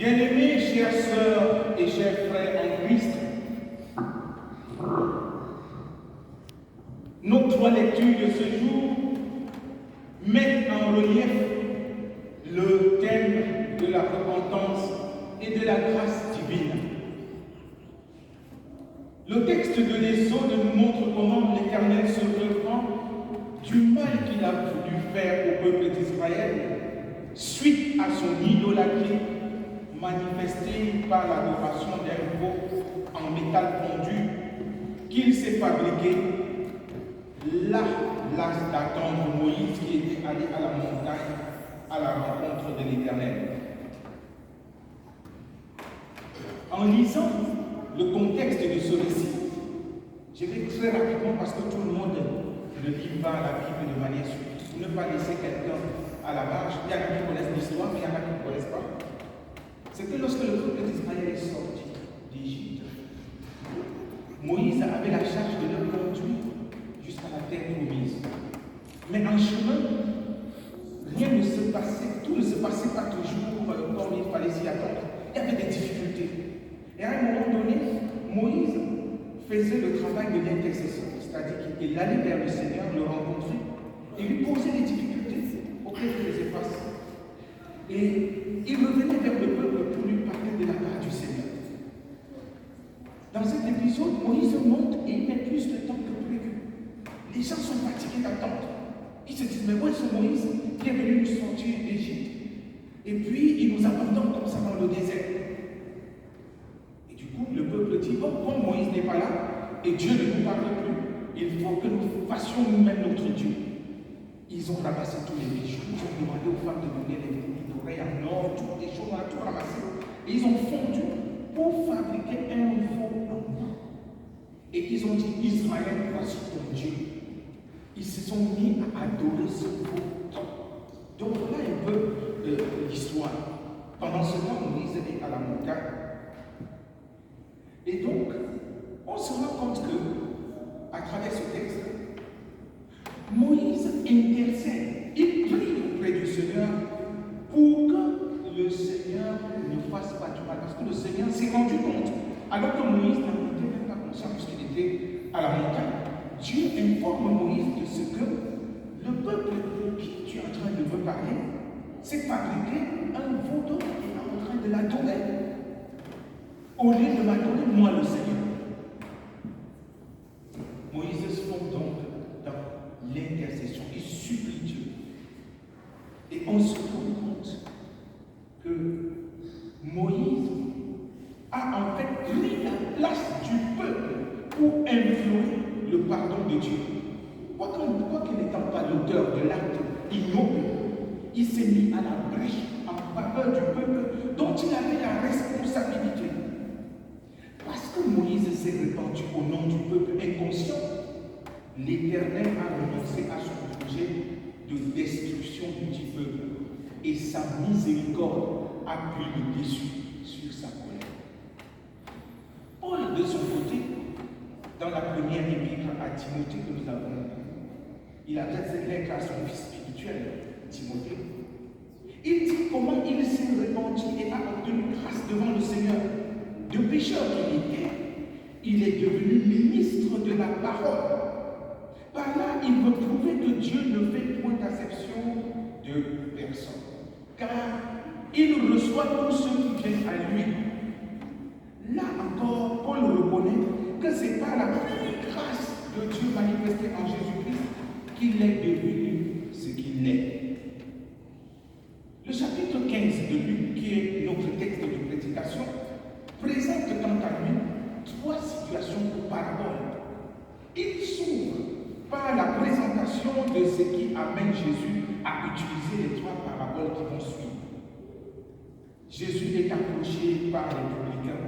Bien-aimés, chères sœurs et chers frères en Christ, nos trois lectures de ce jour mettent en relief le thème de la repentance et de la grâce divine. Le texte de l'Exode nous montre comment l'Éternel se reprend du mal qu'il a voulu faire au peuple d'Israël suite à son idolâtrie manifestée par l'adoration d'un veau en métal fondu qu'il s'est fabriqué là, d'attendre Moïse qui était allé à la montagne à la rencontre de l'Éternel. En lisant le contexte de ce récit, je vais très rapidement parce que tout le monde ne lit pas la Bible de manière suivie, pour ne pas laisser quelqu'un à la marge. Il y en a qui connaissent l'histoire, mais il y en a qui ne connaissent pas. C'était lorsque le peuple d'Israël est sorti d'Égypte. Moïse avait la charge de le conduire jusqu'à la terre promise. Mais en chemin, rien ne se passait, tout ne se passait pas toujours comme il fallait s'y attendre. Il y avait des difficultés. Et à un moment donné, Moïse faisait le travail de l'intercession, c'est-à-dire qu'il allait vers le Seigneur, le rencontrer, et lui posait les difficultés auxquelles il faisait face. Et il revenait vers le peuple pour lui parler de la part du Seigneur. Dans cet épisode, Moïse monte et il met plus de temps que prévu. Les gens sont fatigués d'attendre. Ils se disent, mais où est ce Moïse qui est venu nous sortir d'Égypte? Et puis, il nous abandonne comme ça dans le désert. Et du coup, le peuple dit, bon, comme Moïse n'est pas là, et Dieu ne nous parle plus, il faut que nous fassions nous-mêmes notre Dieu. Ils ont ramassé tous les bijoux, ils ont demandé aux femmes de donner les boucles d'oreilles en or, toutes les choses, on a tout ramassé. Et ils ont fondu pour fabriquer un veau en bois. Et ils ont dit, Israël, voici ton Dieu. Ils se sont mis à adorer ce veau. Donc voilà un peu l'histoire. Pendant ce temps, Moïse est à la montagne. Et donc, on se rend compte que, à travers ce texte, Moïse intercède, il prie auprès du Seigneur pour que le Seigneur ne fasse pas du mal. Parce que le Seigneur s'est rendu compte, alors que Moïse n'en était même pas conscient puisqu'il était à la montagne. Dieu informe Moïse de ce que le peuple de qui tu es en train de me parler s'est fabriqué un veau d'or et est en train de l'adorer. Au lieu de m'adorer, moi le Seigneur. Moïse se fond donc dans l'intercession, il supplie Dieu. Et on se rend compte que Moïse a en fait pris la place du peuple pour influer le pardon de Dieu. Quoiqu'il n'étant pas l'auteur de l'acte ignoble, il s'est mis à la brèche en faveur du peuple dont il avait la responsabilité. Parce que Moïse s'est répandu au nom du peuple inconscient, l'Éternel a renoncé à son projet de destruction du petit peuple et sa miséricorde a pris le dessus sur sa colère. Paul, de son côté, dans la première épître à Timothée que nous avons lue, il a fait cette lettre à son fils spirituel, Timothée. Il dit comment il s'est répandu et a obtenu grâce devant le Seigneur. De pécheur qu'il était, il est devenu ministre de la parole. Par là, il veut prouver que Dieu ne fait point d'acception de personne. Car il reçoit tous ceux qui viennent à lui. Là encore, Paul reconnaît que c'est par la pleine grâce de Dieu manifestée en Jésus-Christ qu'il est devenu ce qu'il est. Le chapitre 15 de Luc, qui est notre texte de prédication, présente quant à lui trois situations ou paraboles. Il s'ouvre par la présentation de ce qui amène Jésus à utiliser les trois paraboles qui vont suivre. Jésus est approché par les publicains.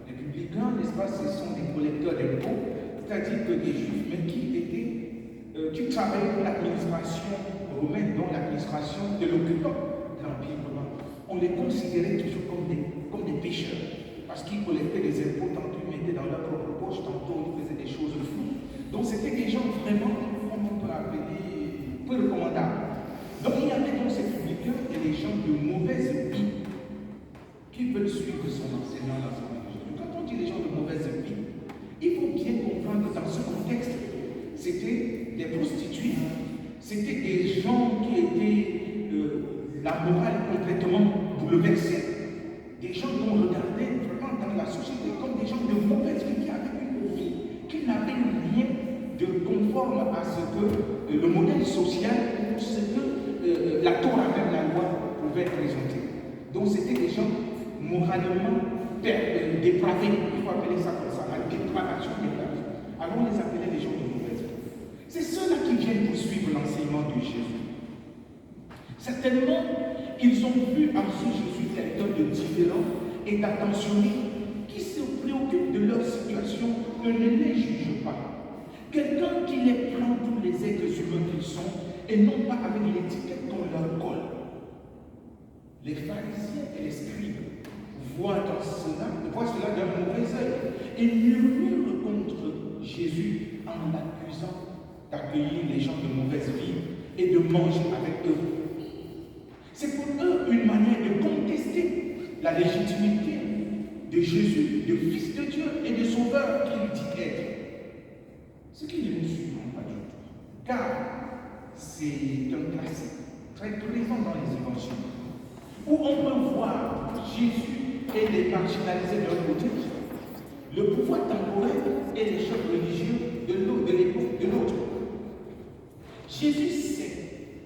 Les publicains, n'est-ce pas, ce sont des collecteurs d'impôts, c'est-à-dire que des juifs, mais qui travaillaient pour l'administration romaine, dont l'administration de l'occupant de l'Empire romain. On les considérait toujours comme des pécheurs, parce qu'ils collectaient des impôts, tantôt ils mettaient dans leur propre poche, tantôt ils faisaient des choses floues. Donc c'était des gens vraiment, comme on peut appeler, peu recommandables. Donc il y avait donc ces publicains et les gens de mauvaise vie qui veulent suivre son enseignement, l'enseignement de Jésus. Quand on dit les gens de mauvaise vie, il faut bien comprendre que dans ce contexte, c'était des prostituées, c'était des gens qui étaient la morale complètement bouleversée, des gens qu'on regardait vraiment dans la société comme des gens de mauvaise vie qui avaient une vie, qui n'avaient rien de conforme à ce que le modèle social ou ce que la Torah, même la loi, pouvait présenter. Donc c'était des gens moralement dépravés, il faut appeler ça comme ça, la dépravation dépravée. Alors on les appelait les gens de mauvaise vie. C'est ceux-là qui viennent poursuivre l'enseignement de Jésus. Certainement, ils ont vu en ce Jésus quelqu'un de différent et d'attentionné qui se préoccupe de leur situation et ne les juge pas. Quelqu'un qui les prend pour les êtres humains qu'ils sont et non pas avec l'étiquette qu'on leur colle. Les pharisiens et les scribes voient cela d'un mauvais œil et murmurent contre Jésus en l'accusant d'accueillir les gens de mauvaise vie et de manger avec eux. C'est pour eux une manière de contester la légitimité de Jésus, de Fils de Dieu et de Sauveur qu'il dit être. Ce qui ne nous suivons pas du tout. Car c'est un classique très présent dans les évangiles, où on peut voir Jésus et les marginalisés d'un côté, le pouvoir temporel et les chefs religieux de l'époque de l'autre. Jésus sait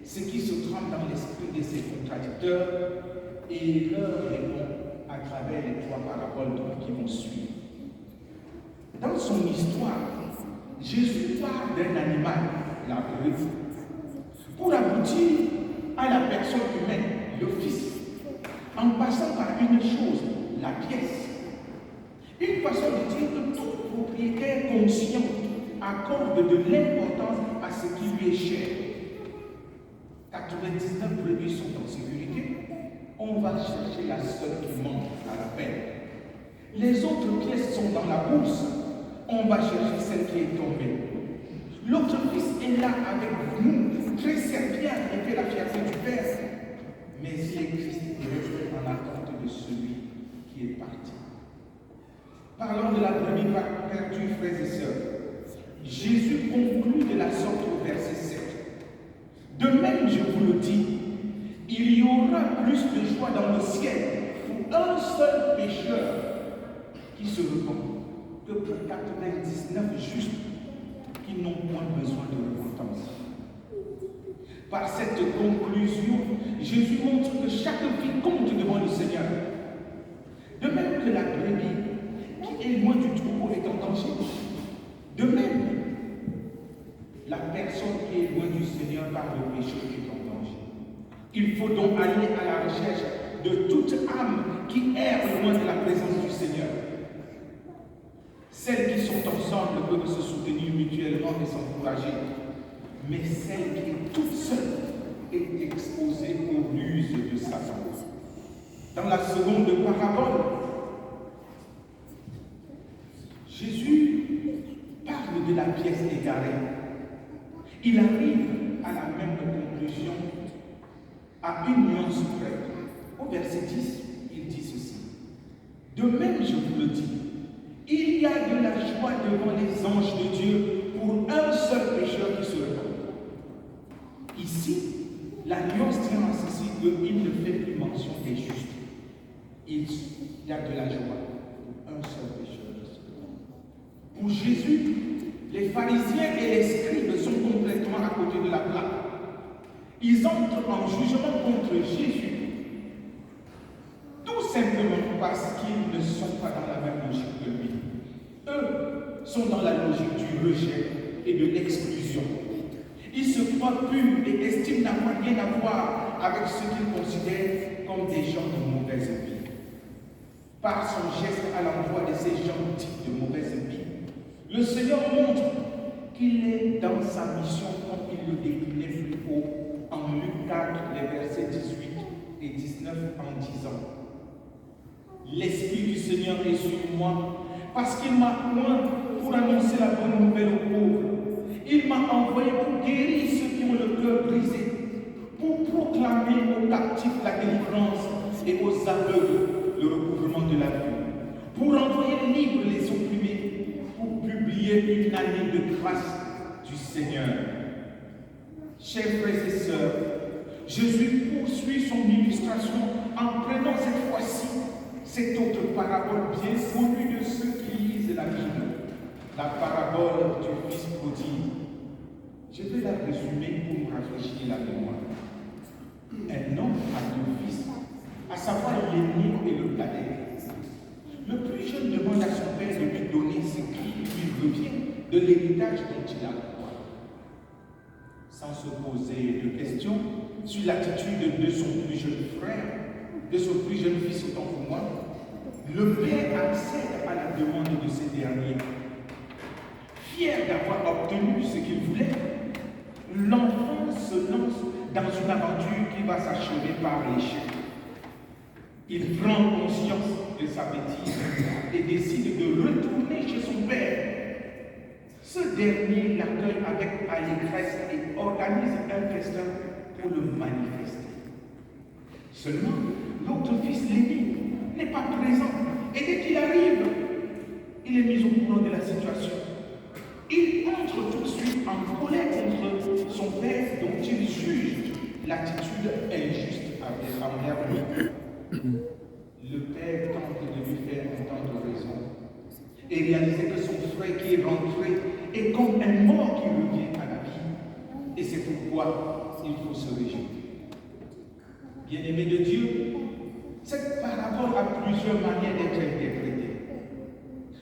ce qui se trame dans l'esprit de ses contradicteurs et leur répond à travers les 3 paraboles qui vont suivre. Dans son histoire, Jésus parle d'un animal, la brebis, pour aboutir à la personne humaine, le Fils, en passant par une chose, la pièce. Une façon de dire que tout propriétaire conscient accorde de l'importance à ce qui lui est cher. 99 brebis sont en sécurité, on va chercher la seule qui manque à la peine. Les autres pièces sont dans la bourse, on va chercher celle qui est tombée. L'autre fils est là avec nous, très serviable et fait la fierté du Père. Mais il est triste et resté en attente de celui qui est parti. Parlons de la brebis perdue, frères et sœurs. Jésus conclut de la sorte au verset 7. De même, je vous le dis, il y aura plus de joie dans le ciel pour un seul pécheur qui se repent que pour 99 justes qui n'ont point besoin de repentance. Par cette conclusion, Jésus montre que chaque vie compte devant le Seigneur. De même que la brebis qui est loin du troupeau est en danger. De même, la personne qui est loin du Seigneur par le péché est en danger. Il faut donc aller à la recherche de toute âme qui erre loin de la présence du Seigneur. Celles qui sont ensemble peuvent se soutenir mutuellement et s'encourager. Mais celle qui est toute seule est exposée aux ruses de Satan. Dans la seconde parabole, Jésus parle de la pièce égarée. Il arrive à la même conclusion, à une nuance près. Au verset 10, il dit ceci. De même, je vous le dis, il y a de la joie devant les anges de Dieu pour un seul pécheur qui se repent. Ici, la nuance tient à ceci qu'il ne fait plus mention des justes. Il y a de la joie pour un seul pécheur qui se repent. Pour Jésus, les pharisiens et les scribes sont complètement à côté de la plaque. Ils entrent en jugement contre Jésus, tout simplement parce qu'ils ne sont pas dans la même logique que lui. Eux sont dans la logique du rejet et de l'exclusion. Ils se croient purs et estiment n'avoir rien à voir avec ce qu'ils considèrent comme des gens de mauvaise vie. Par son geste à l'endroit de ces gens dits de mauvaise vie, le Seigneur montre qu'il est dans sa mission comme il le déclinait plus haut en Luc 4, les versets 18 et 19 en disant « L'Esprit du Seigneur est sur moi parce qu'il m'a oint pour annoncer la bonne nouvelle aux pauvres. Il m'a envoyé pour guérir ceux qui ont le cœur brisé, pour proclamer aux captifs la délivrance et aux aveugles le recouvrement de la vue, pour envoyer libres les opprimés, pour publier une année de grâce du Seigneur. Chers frères et sœurs, Jésus poursuit son illustration en prenant cette fois-ci cette autre parabole bien connue de ceux qui lisent la Bible, la parabole du Fils prodigue. Je vais la résumer pour nous rafraîchir la mémoire. Un homme a deux fils, à savoir l'aîné et le cadet. Le plus jeune demande à son père de lui donner ce qui lui revient de l'héritage dont il a droit. Sans se poser de questions sur l'attitude de son plus jeune frère, de son plus jeune fils autant pour moi, le père accède à la demande de ces derniers. Fier d'avoir obtenu ce qu'il voulait, l'enfant se lance dans une aventure qui va s'achever par l'échec. Il prend conscience de sa bêtise et décide de retourner chez son père. Ce dernier l'accueille avec allégresse et organise un festin pour le manifester. Seulement, l'autre fils, l'aîné, n'est pas présent. Et dès qu'il arrive, il est mis au courant de la situation. Il entre tout de suite en colère contre son père dont il juge l'attitude injuste envers lui. Le père tente de lui faire entendre raison et réaliser que son frère qui est rentré est comme un mort qui revient à la vie. Et c'est pourquoi il faut se réjouir. Bien-aimés de Dieu, cette parabole a plusieurs manières d'être interprétée.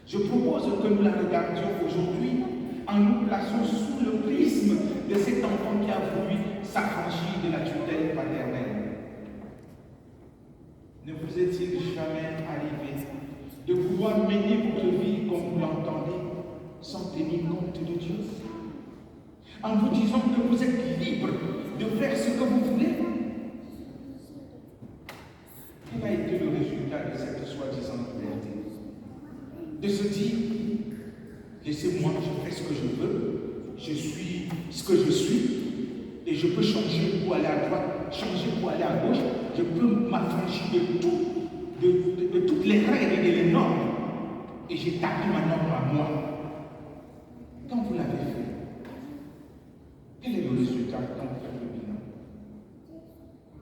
Je propose que nous la regardions aujourd'hui en nous plaçant sous le prisme de cet enfant qui a voulu s'affranchir de la tutelle paternelle. Ne vous est-il jamais arrivé de pouvoir mener votre vie comme vous l'entendez sans tenir compte de Dieu? En vous disant que vous êtes libre de faire ce que vous voulez? Quel a été le résultat de cette soi-disant liberté? De se dire, laissez-moi, je fais ce que je veux, je suis ce que je suis, et je peux changer pour aller à droite, changer pour aller à gauche, je peux m'affranchir de toutes les règles et les normes, et j'établis ma norme à moi. Quand vous l'avez fait, quel est le résultat quand vous faites le bilan?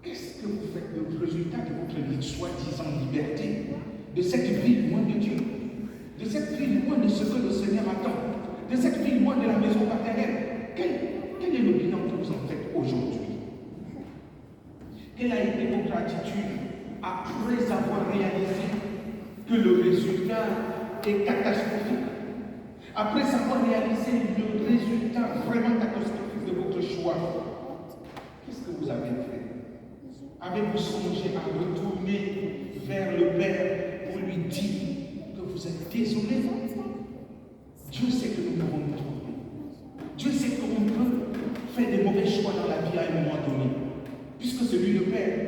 Qu'est-ce que vous faites le résultat de votre soi-disant liberté, de cette vie loin de Dieu, de cette vie loin de ce que le Seigneur attend, de cette vie loin de la maison paternelle? Quel est le bilan que vous en faites aujourd'hui? Quelle a été votre attitude après avoir réalisé que le résultat est catastrophique? Après avoir réalisé le résultat vraiment catastrophique de votre choix, qu'est-ce que vous avez fait? Avez-vous songé à retourner vers le Père pour lui dire que vous êtes désolé? Dieu sait que nous pouvons nous tromper. Dieu sait qu'on peut faire des mauvais choix dans la vie à un moment donné, puisque c'est lui le Père.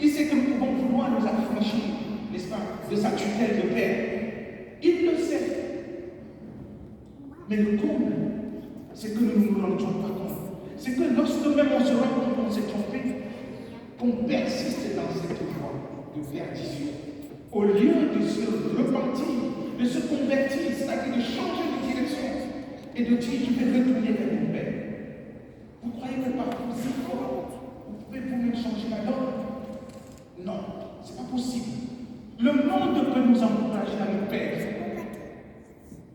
Il sait que nous pouvons vouloir nous affranchir, n'est-ce pas, de sa tutelle de Père. Il le sait. Mais le comble, c'est que nous ne nous rendions pas compte. C'est que lorsque même on se rend compte qu'on s'est trompé, qu'on persiste dans cette voie de perdition. Au lieu de se repentir, de se convertir, c'est-à-dire de changer de direction et de dire je vais retourner vers mon Père. Vous croyez que par vos efforts, vous pouvez vous-même changer la donne? Non, ce n'est pas possible. Le monde peut nous encourager à nous perdre.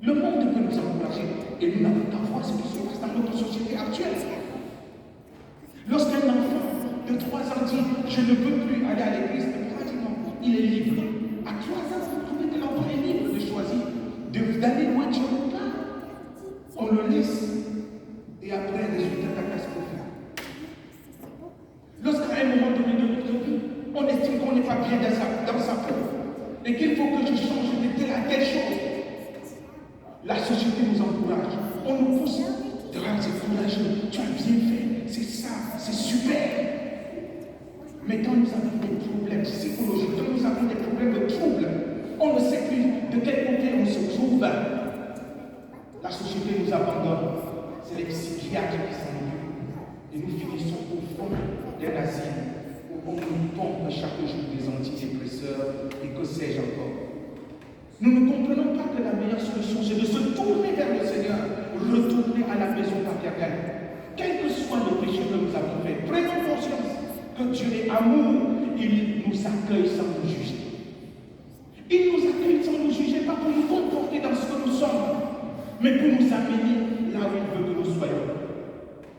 Le monde peut nous encourager et nous n'avons qu'à voir ce qui se passe dans notre société actuelle. Lorsqu'un enfant de 3 ans dit je ne peux plus aller à l'église, il est libre. À 3 ans, vous trouvez que l'enfant est libre de choisir d'aller loin de Dieu ou pas. On le laisse et après, résultat catastrophique. Lorsqu'à un moment donné de notre vie, on estime qu'on n'est pas bien dans sa peau et qu'il faut que je change de telle à telle chose, la société nous encourage. On nous pousse. C'est courageux, tu as bien fait, c'est ça, c'est super. Mais quand nous avons des problèmes psychologiques, quand nous avons des problèmes de troubles, on ne sait plus de quel côté on se trouve. La société nous abandonne. C'est les psychiatres qui s'en occupent. Et nous finissons au fond d'un asile où on nous pompe chaque jour des antidépresseurs et que Nous ne comprenons pas que la meilleure solution, c'est de se tourner vers le Seigneur, retourner à la maison paternelle. Quel que soit le péché que nous avons fait, prenons conscience que Dieu est amour, il nous accueille sans nous juger. Il nous accueille sans nous juger, pas pour nous comporter dans ce que nous sommes, mais pour nous amener là où il veut que nous soyons.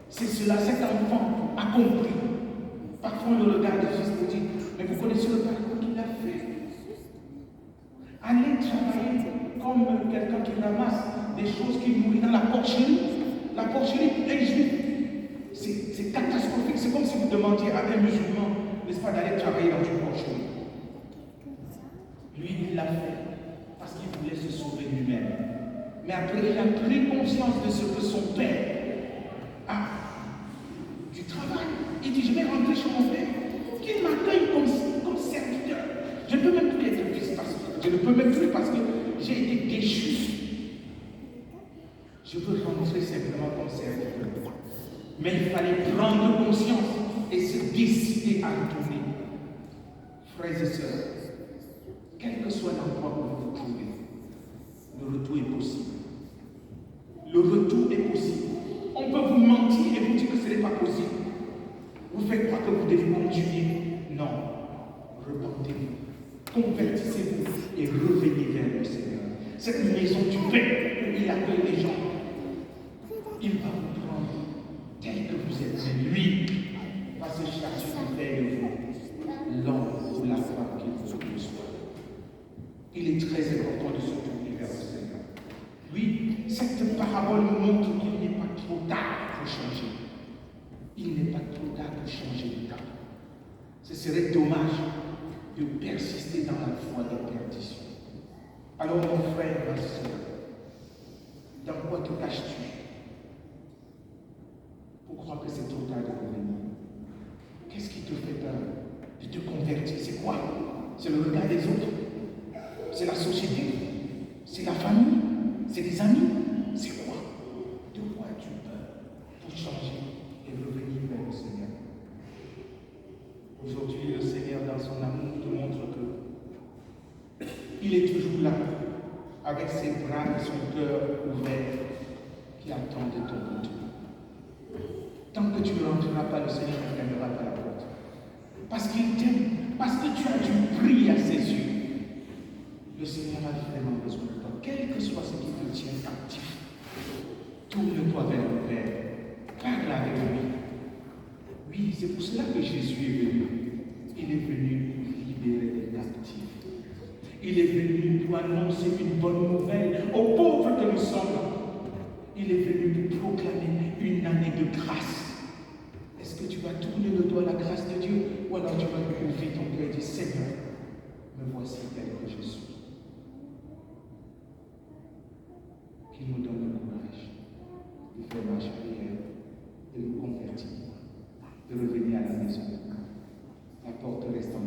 C'est cela, cet enfant a compris. Parfois on le regarde et juste pour dire, mais vous connaissez le parcours qu'il a fait. Aller travailler comme quelqu'un qui ramasse des choses qui nourrit dans la porcherie. La porcherie pour les juifs, c'est catastrophique. C'est comme si vous demandiez à un musulman, n'est-ce pas, d'aller travailler dans une porcherie. Lui, il l'a fait parce qu'il voulait se sauver lui-même. Mais après, il a pris conscience de ce que son père a du travail. Il dit, je vais rentrer chez mon père, qu'il m'accueille comme serviteur. Je ne peux même plus être fils parce que je ne peux même plus parce que j'ai été déchu. Je veux rentrer simplement comme serviteur. Mais il fallait prendre conscience et se décider à retourner. Frères et sœurs, quel que soit l'endroit où vous vous trouvez, le retour est possible. Le retour est possible. On peut vous mentir et vous dire que ce n'est pas possible. Vous faites croire que vous devez continuer. Non. Repentez-vous. Convertissez-vous et revenez vers le Seigneur. Cette maison du Père où il accueille les gens, il va vous prendre tel que vous êtes. Mais lui va se charger de faire de vous l'homme ou la femme qu'il veut que vous soyez. Il est très important de se tourner vers le Seigneur. Oui, cette parabole nous montre qu'il n'est pas trop tard pour changer. Il n'est pas trop tard pour changer de temps. Ce serait dommage de persister dans la foi de perdition. Alors mon frère, ma soeur, dans quoi te caches-tu pour croire que c'est trop tard de revenir? Qu'est-ce qui te fait peur de te convertir? C'est quoi? C'est le regard des autres? C'est la société? C'est la famille? C'est des amis? C'est quoi? De quoi as-tu peur pour changer et revenir vers le Seigneur? Aujourd'hui, le Seigneur, dans son amour, te montre que il est toujours là, avec ses bras et son cœur ouvert, qui attend de ton retour. Tant que tu ne rentreras pas, le Seigneur ne fermera pas la porte. Parce qu'il t'aime, parce que tu as du prix à ses yeux. Le Seigneur a vraiment besoin de toi. Quel que soit ce qui te tient captif, tourne-toi vers le Père. Parle avec lui. Oui, c'est pour cela que Jésus est venu. Il est venu pour libérer les captifs. Il est venu pour annoncer une bonne nouvelle aux pauvres que nous sommes. Il est venu pour proclamer une année de grâce. Est-ce que tu vas tourner le dos à la grâce de Dieu ou alors tu vas ouvrir ton cœur et dire Seigneur, me voici tel que je suis. Qu'il nous donne le courage de faire marche prière, de nous convertir, de revenir à la maison. La porte reste en